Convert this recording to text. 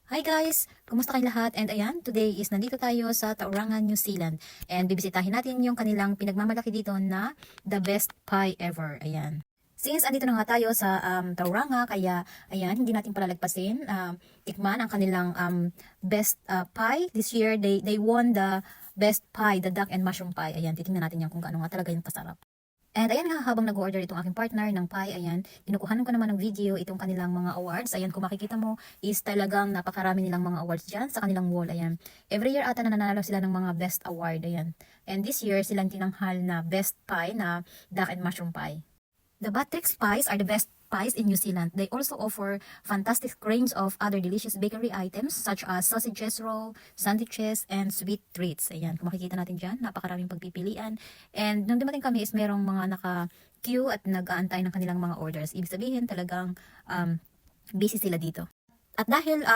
Hi guys! Kumusta kayo lahat? And ayan, today is nandito tayo sa Tauranga, New Zealand. And bibisitahin natin yung kanilang pinagmamalaki dito na the best pie ever. Ayan. Since andito na nga tayo sa Tauranga, kaya ayan, hindi natin palalagpasin. Tikman ang kanilang best pie. This year, they won the best pie, the duck and mushroom pie. Ayan, titingnan natin yan kung gaano nga talaga yung kasarap. And ayan nga, habang nag-order itong aking partner ng pie, ayan, kinukuhanan ko naman ng video itong kanilang mga awards. Ayan, kung makikita mo, is talagang napakarami nilang mga awards dyan sa kanilang wall. Ayan, every year ata nananalo sila ng mga best award. Ayan, and this year silang tinanghal na best pie na duck and mushroom pie. The Batrix pies are the best pies in New Zealand. They also offer fantastic range of other delicious bakery items such as sausages roll, sandwiches, and sweet treats. Ayan, kung makikita natin dyan, napakaraming pagpipilian. And nung dumating kami is merong mga naka-queue at nag-aantay ng kanilang mga orders. Ibig sabihin talagang busy sila dito. At dahil